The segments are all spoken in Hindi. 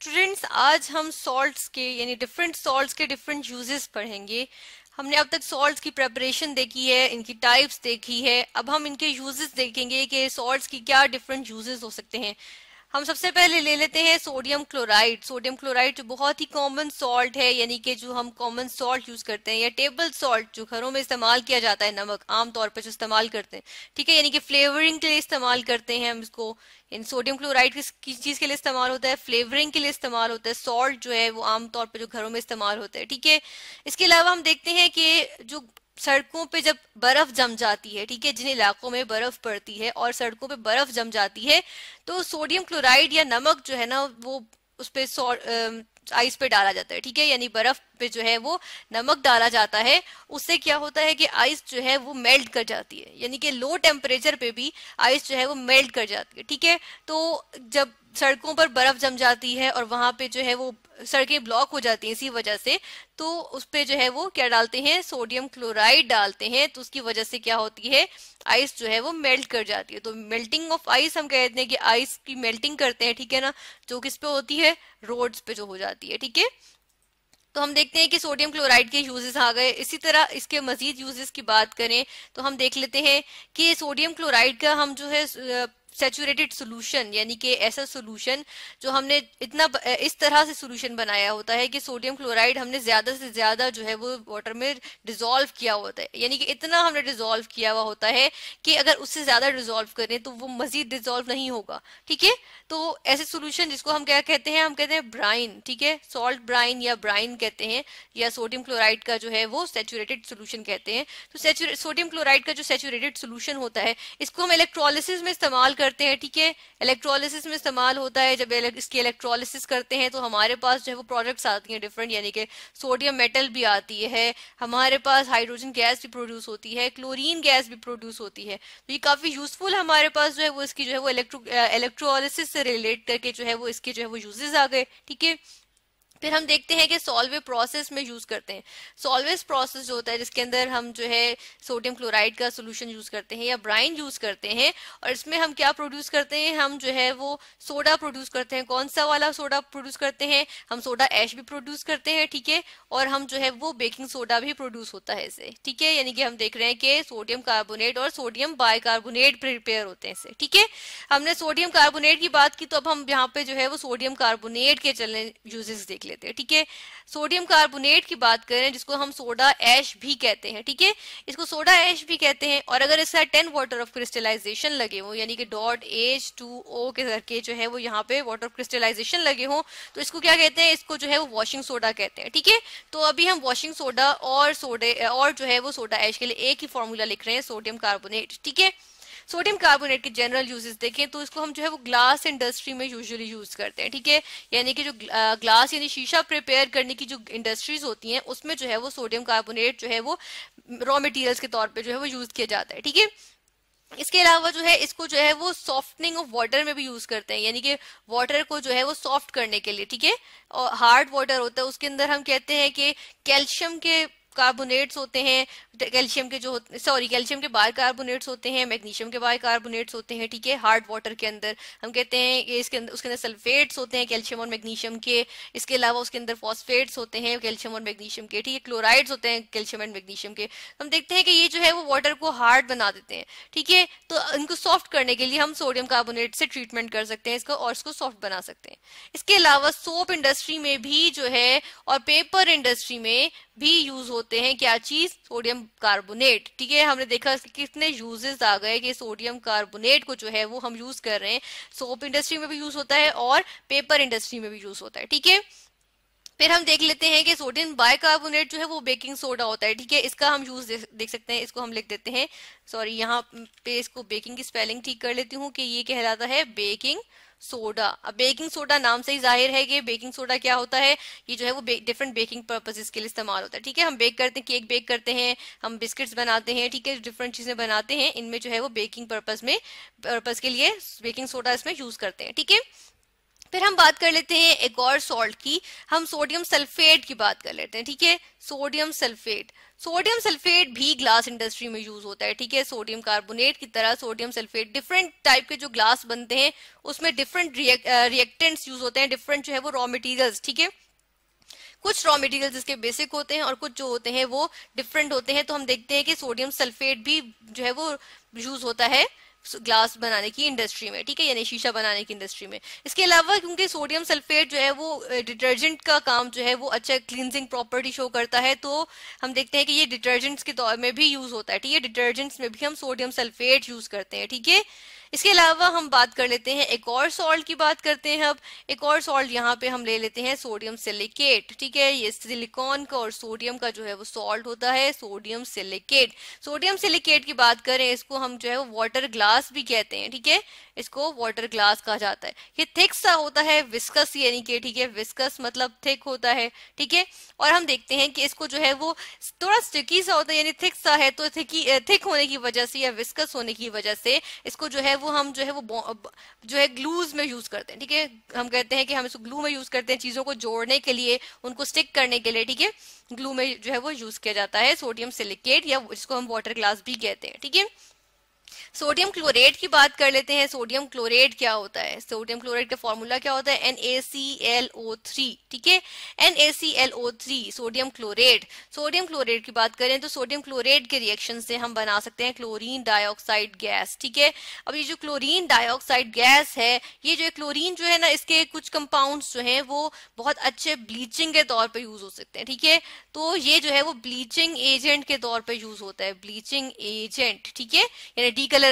स्टूडेंट्स, आज हम सॉल्ट्स के यानी डिफरेंट सॉल्ट्स के डिफरेंट यूजेस पढ़ेंगे। हमने अब तक सॉल्ट्स की प्रेपरेशन देखी है, इनकी टाइप्स देखी है। अब हम इनके यूजेस देखेंगे कि सॉल्ट्स की क्या डिफरेंट यूजेस हो सकते हैं। हम सबसे पहले ले लेते हैं सोडियम क्लोराइड। सोडियम क्लोराइड जो बहुत ही कॉमन सॉल्ट है, यानी कि जो हम कॉमन सॉल्ट यूज करते हैं या टेबल सॉल्ट जो घरों में इस्तेमाल किया जाता है, नमक आमतौर पर जो इस्तेमाल करते हैं, ठीक है, यानी कि फ्लेवरिंग के लिए इस्तेमाल करते हैं हम इसको। इन सोडियम क्लोराइड किस चीज के लिए इस्तेमाल होता है? फ्लेवरिंग के लिए इस्तेमाल होता है। सॉल्ट जो है वो आमतौर पर जो घरों में इस्तेमाल होता है, ठीक है। इसके अलावा हम देखते हैं कि जो सड़कों पे जब बर्फ जम जाती है, ठीक है, जिन इलाकों में बर्फ पड़ती है और सड़कों पे बर्फ जम जाती है, तो सोडियम क्लोराइड या नमक जो है ना वो उस पे आइस पे डाला जाता है, ठीक है, यानी बर्फ पे जो है वो नमक डाला जाता है। उससे क्या होता है कि आइस जो है वो मेल्ट कर जाती है, यानी कि लो टेम्परेचर पे भी आइस जो है वो मेल्ट कर जाती है, ठीक है। तो जब सड़कों पर बर्फ जम जाती है और वहां पे जो है वो सड़कें ब्लॉक हो जाती हैं इसी वजह से, तो उस पे जो है वो क्या डालते हैं? सोडियम क्लोराइड डालते हैं। तो उसकी वजह से क्या होती है? आइस जो है वो मेल्ट कर जाती है। तो मेल्टिंग ऑफ आइस हम कहते हैं कि आइस की मेल्टिंग करते हैं, ठीक है ना, जो किस पे होती है? रोड्स पे जो हो जाती है, ठीक है। तो हम देखते हैं कि सोडियम क्लोराइड के यूजेस आ गए। इसी तरह इसके मजीद यूजेस की बात करें तो हम देख लेते हैं कि सोडियम क्लोराइड का हम जो है सैचुरेटेड सोल्यूशन, यानी कि ऐसा सोल्यूशन जो हमने इतना इस तरह से सोल्यूशन बनाया होता है कि सोडियम क्लोराइड हमने ज्यादा से ज्यादा जो है वो वाटर में डिसॉल्व किया होता है, यानी कि इतना हमने डिसॉल्व किया हुआ होता है कि अगर उससे ज्यादा डिसॉल्व करें तो वो मजीद डिसॉल्व नहीं होगा, ठीक है। तो ऐसे सोल्यूशन जिसको हम क्या कहते हैं? हम कहते हैं ब्राइन, ठीक है, सॉल्ट ब्राइन या ब्राइन कहते हैं, या सोडियम क्लोराइड का जो है वो सैचुरेटेड सोल्यूशन कहते हैं। तो सोडियम क्लोराइड का जो सैचुरेटेड सोल्यूशन होता है, इसको हम इलेक्ट्रोलिसिस में इस्तेमाल करते हैं, ठीक है। इलेक्ट्रोलिसिस में इस्तेमाल होता है। जब इसकी इलेक्ट्रोलिसिस करते हैं तो हमारे पास जो है वो प्रोडक्ट्स आती हैं डिफरेंट, यानी कि सोडियम मेटल भी आती है, हमारे पास हाइड्रोजन गैस भी प्रोड्यूस होती है, क्लोरीन गैस भी प्रोड्यूस होती है। तो ये काफी यूजफुल हमारे पास जो है वो इसकी जो है वो इलेक्ट्रोलिसिस से रिलेट करके जो है वो इसके जो है वो यूजेस आ गए, ठीक है। फिर हम देखते हैं कि सॉल्वे प्रोसेस में यूज करते हैं। सॉल्वेज प्रोसेस जो होता है जिसके अंदर हम जो है सोडियम क्लोराइड का सोल्यूशन यूज करते हैं या ब्राइन यूज करते हैं, और इसमें हम क्या प्रोड्यूस करते हैं? हम जो है वो सोडा प्रोड्यूस करते हैं। कौन सा वाला सोडा प्रोड्यूस करते हैं? हम सोडा ऐश भी प्रोड्यूस करते हैं, ठीक है, और हम जो है वो बेकिंग सोडा भी प्रोड्यूस होता है इससे, ठीक है। यानी कि हम देख रहे हैं कि सोडियम कार्बोनेट और सोडियम बाइकार्बोनेट प्रिपेयर होते हैं इससे, ठीक है। हमने सोडियम कार्बोनेट की बात की, तो अब हम यहाँ पे जो है वो सोडियम कार्बोनेट के चलने यूजेस देख लेते हैं, ठीक है। सोडियम कार्बोनेट की बात करें जिसको हम सोडा ऐश भी कहते हैं, ठीक है, इसको सोडा ऐश भी कहते हैं। और अगर इसका 10 वाटर ऑफ क्रिस्टलाइजेशन लगे हो, यानी कि .H2O के करके जो है वो यहाँ पे वाटर ऑफ क्रिस्टलाइजेशन लगे हो, तो इसको क्या कहते हैं? इसको जो है वो वॉशिंग सोडा कहते हैं, ठीक है। तो अभी हम वॉशिंग सोडा और जो है वो सोडा ऐश के लिए एक ही फॉर्मूला लिख रहे हैं, सोडियम कार्बोनेट, ठीक है। सोडियम कार्बोनेट के जनरल यूजेस देखें तो इसको हम जो है वो ग्लास इंडस्ट्री में यूजुअली यूज करते हैं, ठीक है। यानी कि जो ग्लास यानी शीशा प्रिपेयर करने की जो इंडस्ट्रीज होती हैं उसमें जो है वो सोडियम कार्बोनेट जो है वो रॉ मटेरियल्स के तौर पे जो है वो यूज किया जाता है, ठीक है। इसके अलावा जो है इसको जो है वो सॉफ्टनिंग ऑफ वाटर में भी यूज करते हैं, यानी कि वाटर को जो है वो सॉफ्ट करने के लिए, ठीक है। और हार्ड वाटर होता है उसके अंदर हम कहते हैं कि कैल्शियम के कार्बोनेट्स होते हैं, कैल्शियम के जो कैल्शियम के बाइकार्बोनेट्स होते हैं, मैग्नीशियम के बाइकार्बोनेट्स होते हैं, ठीक है। हार्ड वाटर के अंदर हम कहते हैं कि इसके अंदर उसके अंदर सल्फेट्स होते हैं कैल्शियम और मैग्नीशियम के। इसके अलावा उसके अंदर फॉस्फेट्स होते हैं कैल्शियम और मैग्नीशियम के, ठीक है। क्लोराइड्स होते हैं कैल्शियम एंड मैग्नीशियम के। हम देखते हैं कि ये जो है वो वाटर को हार्ड बना देते हैं, ठीक है। तो इनको सॉफ्ट करने के लिए हम सोडियम कार्बोनेट से ट्रीटमेंट कर सकते हैं इसको और इसको सॉफ्ट बना सकते हैं। इसके अलावा सोप इंडस्ट्री में भी जो है और पेपर इंडस्ट्री में भी यूज होते हैं क्या चीज? सोडियम कार्बोनेट, ठीक है। हमने देखा कि कितने यूजेस आ गए कि सोडियम कार्बोनेट को जो है वो हम यूज कर रहे हैं। सोप इंडस्ट्री में भी यूज होता है और पेपर इंडस्ट्री में भी यूज होता है, ठीक है। फिर हम देख लेते हैं कि सोडियम बाइकार्बोनेट जो है वो बेकिंग सोडा होता है, ठीक है। इसका हम यूज देख सकते हैं। इसको हम लिख देते हैं, सॉरी यहाँ पे इसको बेकिंग की स्पेलिंग ठीक कर लेती हूँ कि ये कहलाता है बेकिंग सोडा। अब बेकिंग सोडा नाम से ही जाहिर है कि बेकिंग सोडा क्या होता है, ये जो है वो डिफरेंट बेकिंग पर्पसेस के लिए इस्तेमाल होता है, ठीक है। हम बेक करते हैं, केक बेक करते हैं, हम बिस्किट्स बनाते हैं, ठीक है, डिफरेंट चीजें बनाते हैं, इनमें जो है वो बेकिंग पर्पस के लिए बेकिंग सोडा इसमें यूज करते हैं, ठीक है। फिर हम बात कर लेते हैं एक और सॉल्ट की, हम सोडियम सल्फेट की बात कर लेते हैं, ठीक है। सोडियम सल्फेट, सोडियम सल्फेट भी ग्लास इंडस्ट्री में यूज होता है, ठीक है। सोडियम कार्बोनेट की तरह सोडियम सल्फेट, डिफरेंट टाइप के जो ग्लास बनते हैं उसमें डिफरेंट रिएक्टेंट्स यूज होते हैं, डिफरेंट जो है वो रॉ मटेरियल्स, ठीक है। कुछ रॉ मटेरियल्स इसके बेसिक होते हैं और कुछ जो होते हैं वो डिफरेंट होते हैं। तो हम देखते हैं कि सोडियम सल्फेट भी जो है वो यूज होता है ग्लास बनाने की इंडस्ट्री में, ठीक है, यानी शीशा बनाने की इंडस्ट्री में। इसके अलावा क्योंकि सोडियम सल्फेट जो है वो डिटर्जेंट का काम जो है वो अच्छा क्लींजिंग प्रॉपर्टी शो करता है, तो हम देखते हैं कि ये डिटर्जेंट्स के तौर में भी यूज होता है, ठीक है। डिटर्जेंट्स में भी हम सोडियम सल्फेट यूज करते हैं, ठीक है। इसके अलावा हम बात कर लेते हैं एक और सॉल्ट की बात करते हैं। अब एक और सॉल्ट यहाँ पे हम ले लेते हैं सोडियम सिलिकेट, ठीक है। ये सिलिकॉन का और सोडियम का जो है वो सॉल्ट होता है, सोडियम सिलिकेट। सोडियम सिलिकेट की बात करें, इसको हम जो है वो वाटर ग्लास भी कहते हैं, ठीक है। इसको वाटर ग्लास कहा जाता है। ये थिक सा होता है, विस्कस यानी कि, ठीक है, विस्कस मतलब थिक होता है, ठीक है। और हम देखते हैं कि इसको जो है वो थोड़ा स्टिकी सा होता है, यानी थिक सा है, तो थिक होने की वजह से या विस्कस होने की वजह से इसको जो है वो हम जो है वो जो है ग्लूज में यूज करते हैं, ठीक है। हम कहते हैं कि हम इसको ग्लू में यूज करते हैं, चीजों को जोड़ने के लिए, उनको स्टिक करने के लिए, ठीक है। ग्लू में जो है वो यूज किया जाता है सोडियम सिलिकेट, या जिसको हम वाटर ग्लास भी कहते हैं, ठीक है। सोडियम क्लोरेट की बात कर लेते हैं। सोडियम क्लोरेट क्या होता है? सोडियम क्लोरेट का फॉर्मूला क्या होता है? NaClO3, ठीक है, NaClO3 sodium chlorate. Sodium chlorate की बात करें तो सोडियम क्लोरेट के रिएक्शन से हम बना सकते हैं क्लोरीन डाइऑक्साइड गैस, ठीक है। अब ये जो क्लोरीन डाइऑक्साइड गैस है, ये जो क्लोरीन जो है ना, इसके कुछ कंपाउंड्स जो हैं वो बहुत अच्छे ब्लीचिंग के तौर पे यूज हो सकते हैं, ठीक है। तो ये जो है वो ब्लीचिंग एजेंट के तौर पे यूज होता है, ब्लीचिंग एजेंट, ठीक है, यानी डीकलर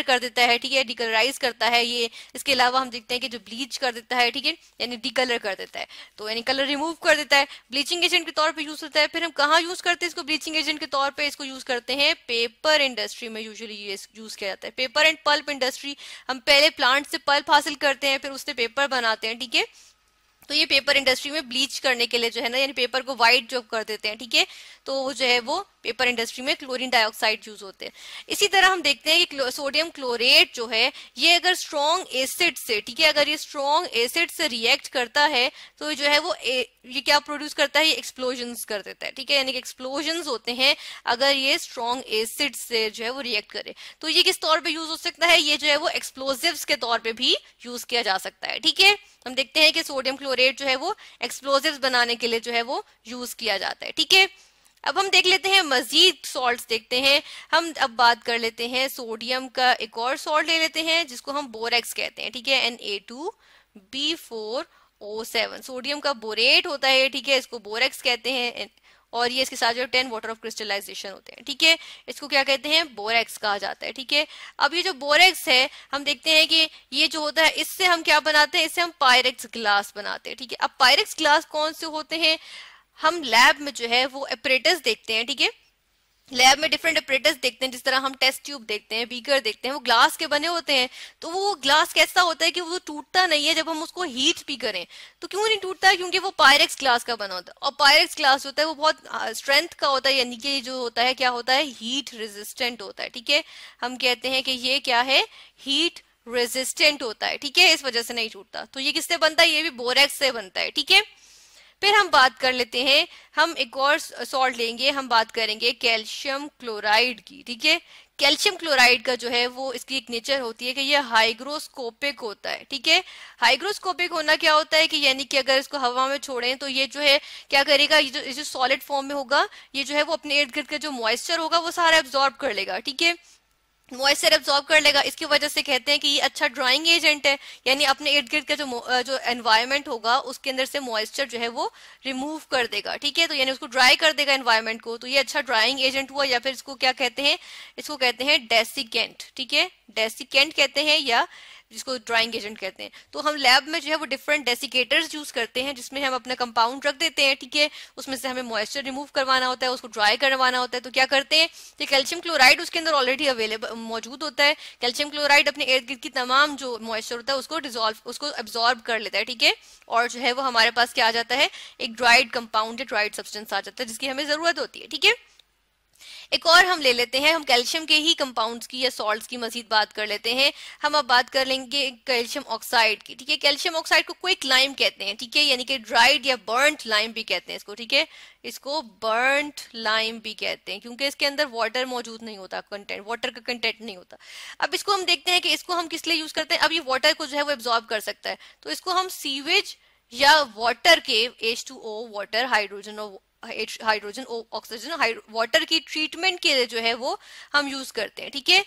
कर देता है, ठीक है, डीकलराइज करता है ये। इसके अलावा हम देखते हैं कि जो ब्लीच कर देता है, ठीक है, यानी डीकलर कर देता है, तो यानी कलर रिमूव कर देता है, ब्लीचिंग एजेंट के तौर पे यूज होता है। फिर हम कहाँ यूज करते हैं इसको ब्लीचिंग एजेंट के तौर पे? इसको यूज करते हैं पेपर इंडस्ट्री में, यूजुअली यूज किया जाता है। पेपर एंड पल्प इंडस्ट्री, हम पहले प्लांट से पल्प हासिल करते हैं, फिर उससे पेपर बनाते हैं, ठीक है। तो ये पेपर इंडस्ट्री में ब्लीच करने के लिए जो है ना, यानी पेपर को व्हाइट जो कर देते हैं, ठीक है, तो वो जो है वो पेपर इंडस्ट्री में क्लोरीन डाइऑक्साइड यूज होते हैं। इसी तरह हम देखते हैं कि सोडियम क्लोरेट जो है ये अगर स्ट्रॉन्ग एसिड से, ठीक है, अगर ये स्ट्रॉन्ग एसिड से रिएक्ट करता है तो जो है वो ये क्या प्रोड्यूस करता है? ये एक्सप्लोजन्स कर देता है, ठीक है, यानी कि एक्सप्लोजन्स होते हैं अगर ये स्ट्रॉन्ग एसिड से जो है वो रिएक्ट करे। तो ये किस तौर पे यूज हो सकता है? ये जो है वो एक्सप्लोजिव्स के तौर पे भी यूज किया जा सकता है, ठीक है। हम देखते हैं कि सोडियम क्लोरेट जो है वो एक्सप्लोजिव्स बनाने के लिए जो है वो यूज किया जाता है, ठीक है। अब हम देख लेते हैं मजीद सॉल्ट्स देखते हैं। हम अब बात कर लेते हैं सोडियम का एक और सॉल्ट ले लेते हैं जिसको हम बोरेक्स कहते हैं, ठीक है, Na2B4O7 सोडियम का बोरेट होता है, ठीक है, इसको बोरेक्स कहते हैं। और ये इसके साथ जो 10 वाटर ऑफ क्रिस्टलाइजेशन होते हैं, ठीक है, इसको क्या कहते हैं? बोरेक्स कहा जाता है, ठीक है। अब ये जो बोरेक्स है, हम देखते हैं कि ये जो होता है इससे हम क्या बनाते हैं? इससे हम पायरेक्स ग्लास बनाते हैं, ठीक है। अब पायरेक्स ग्लास कौन से होते हैं? हम लैब में जो है वो अपरेटस देखते हैं, ठीक है, लैब में डिफरेंट अपरेटस देखते हैं, जिस तरह हम टेस्ट ट्यूब देखते हैं, बीकर देखते हैं, वो ग्लास के बने होते हैं। तो वो ग्लास कैसा होता है कि वो टूटता नहीं है जब हम उसको हीट भी करें। तो क्यों नहीं टूटता है? क्योंकि वो पायरेक्स ग्लास का बना होता है, और पायरेक्स ग्लास होता है वो बहुत स्ट्रेंथ का होता है, यानी कि जो होता है क्या होता है? हीट रेजिस्टेंट होता है, ठीक है। हम कहते हैं कि ये क्या है? हीट रेजिस्टेंट होता है, ठीक है, इस वजह से नहीं टूटता। तो ये किससे बनता है? ये भी बोरेक्स से बनता है, ठीक है। फिर हम बात कर लेते हैं, हम एक और सॉल्ट लेंगे, हम बात करेंगे कैल्शियम क्लोराइड की, ठीक है। कैल्शियम क्लोराइड का जो है वो इसकी एक नेचर होती है कि ये हाइग्रोस्कोपिक होता है, ठीक है। हाइग्रोस्कोपिक होना क्या होता है कि यानी कि अगर इसको हवा में छोड़ें तो ये जो है क्या करेगा? ये जो सॉलिड फॉर्म में होगा, ये जो है वो अपने इर्द गिर्द का जो मॉइस्चर होगा वो सारा एब्जॉर्ब कर लेगा, ठीक है, मॉइस्चर एब्जॉर्ब कर लेगा। इसकी वजह से कहते हैं कि ये अच्छा ड्राइंग एजेंट है, यानी अपने इर्द गिर्द का जो एनवायरनमेंट होगा उसके अंदर से मॉइस्चर जो है वो रिमूव कर देगा, ठीक है, तो यानी उसको ड्राई कर देगा एनवायरनमेंट को। तो ये अच्छा ड्राइंग एजेंट हुआ, या फिर इसको क्या कहते हैं? इसको कहते हैं डेसिकेंट, ठीक है, डेसिकेंट कहते हैं, या जिसको ड्राइंग एजेंट कहते हैं। तो हम लैब में जो है वो डिफरेंट डेसिकेटर्स यूज करते हैं जिसमें हम अपना कंपाउंड रख देते हैं, ठीक है, उसमें से हमें मॉइस्चर रिमूव करवाना होता है, उसको ड्राई करवाना होता है। तो क्या करते हैं? तो कैल्शियम क्लोराइड उसके अंदर ऑलरेडी अवेलेबल मौजूद होता है। कैल्शियम क्लोराइड अपने इर्द गिर्द की तमाम जो मॉइस्चर होता है उसको एब्जॉर्ब कर लेता है, ठीक है, और जो है वो हमारे पास क्या आ जाता है? एक ड्राइड कंपाउंड या ड्राइड सब्सटेंस आ जाता है जिसकी हमें जरूरत होती है, ठीक है। एक और हम ले लेते हैं, हम कैल्शियम के ही कंपाउंड्स की या सॉल्ट्स की मजीद बात कर लेते हैं। हम अब बात कर लेंगे कैल्शियम ऑक्साइड की। ठीक है, कैल्शियम ऑक्साइड को क्विक लाइम कहते हैं। ठीक है, यानी कि ड्राइड या बर्न्ट लाइम भी कहते हैं इसको। ठीक है, इसको बर्न्ट लाइम भी कहते हैं क्योंकि इसके अंदर वाटर मौजूद नहीं होता, कंटेंट वाटर का कंटेंट नहीं होता। अब इसको हम देखते हैं कि इसको हम किस लिए यूज करते हैं। अब ये वाटर को जो है वो एब्जॉर्ब कर सकता है, तो इसको हम सीवेज या वाटर के H2O water hydrogen oxygen water की ट्रीटमेंट के लिए जो है वो हम यूज करते हैं। ठीक है,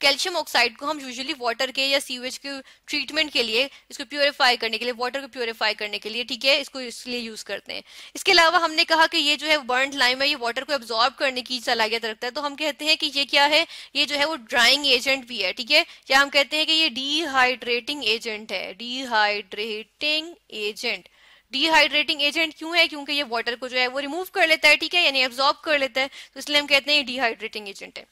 कैल्शियम ऑक्साइड को हम यूजुअली वाटर के या सीवेज के ट्रीटमेंट के लिए, इसको प्योरीफाई करने के लिए, वाटर को प्योरीफाई करने के लिए, ठीक है, इसको इसलिए यूज करते हैं। इसके अलावा हमने कहा कि ये जो है बर्न्ड लाइम है, ये वाटर को एब्जॉर्ब करने की सलाहियत रखता है, तो हम कहते हैं कि ये क्या है, ये जो है वो ड्राइंग एजेंट भी है। ठीक है, या हम कहते हैं कि ये डिहाइड्रेटिंग एजेंट है। डिहाइड्रेटिंग एजेंट क्यों है? क्योंकि ये वाटर को जो है वो रिमूव कर लेता है। ठीक है, यानी एब्जॉर्ब कर लेता है, तो इसलिए हम कहते हैं ये डिहाइड्रेटिंग एजेंट है।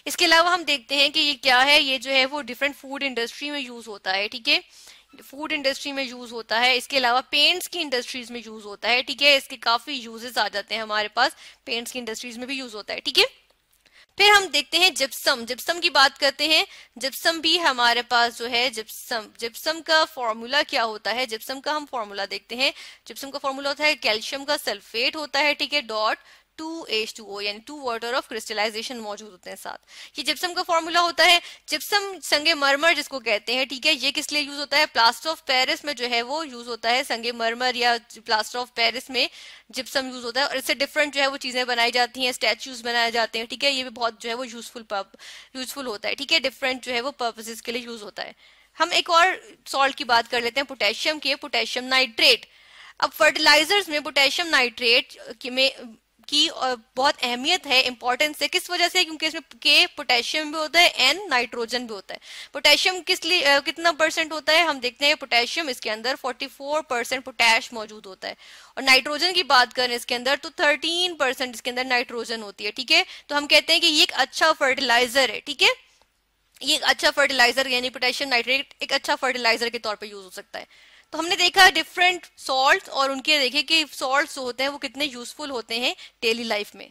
इसके अलावा हम देखते हैं कि ये क्या है, ये जो है वो डिफरेंट फूड इंडस्ट्री में यूज होता है। ठीक है, फूड इंडस्ट्री में यूज होता है। इसके अलावा पेंट्स की इंडस्ट्रीज में यूज होता है। ठीक है, इसके काफी यूजेस आ जाते हैं हमारे पास, पेंट्स की इंडस्ट्रीज में भी यूज होता है। ठीक है, फिर हम देखते हैं जिप्सम की बात करते हैं। जिप्सम भी हमारे पास जो है, जिप्सम का फॉर्मूला क्या होता है, जिप्सम का हम फॉर्मूला देखते हैं। जिप्सम का फॉर्मूला होता है कैल्शियम का सल्फेट होता है। ठीक है, डॉट 2H2O, यानी 2 वाटर ऑफ क्रिस्टलाइजेशन मौजूद होते हैं साथ। ये जिप्सम का फॉर्मूला होता है। जिप्सम संगे मरमर जिसको कहते हैं। ठीक है, ये किस लिए यूज होता है? प्लास्टर ऑफ पेरिस में जो है वो यूज होता है। संगे मरमर या प्लास्टर ऑफ पेरिस में जिप्सम यूज होता है और इससे डिफरेंट जो है वो चीजें बनाई जाती हैं, स्टैच्यूज बनाए जाते हैं। ठीक है, ये भी बहुत जो है वो यूजफुल होता है। ठीक है, डिफरेंट जो है वो पर्पसेस के लिए यूज होता है। हम एक और सॉल्ट की बात कर लेते हैं, पोटेशियम के, पोटेशियम नाइट्रेट। अब फर्टिलाइजर्स में पोटेशियम नाइट्रेट में की बहुत अहमियत है, इंपॉर्टेंस है। किस वजह से? क्योंकि इसमें के पोटेशियम भी होता है, एन नाइट्रोजन भी होता है। पोटेशियम किस लिए कितना परसेंट होता है? हम देखते हैं पोटेशियम इसके अंदर 44% पोटैश मौजूद होता है, और नाइट्रोजन की बात करें इसके अंदर तो 13% इसके अंदर नाइट्रोजन होती है। ठीक है, तो हम कहते हैं कि ये एक अच्छा फर्टिलाइजर है। ठीक है, ये एक अच्छा फर्टिलाइजर, यानी पोटेशियम नाइट्रेट एक अच्छा फर्टिलाइजर के तौर पर यूज हो सकता है। तो हमने देखा डिफरेंट सॉल्ट्स और उनके देखे कि सॉल्ट्स होते हैं वो कितने यूजफुल होते हैं डेली लाइफ में।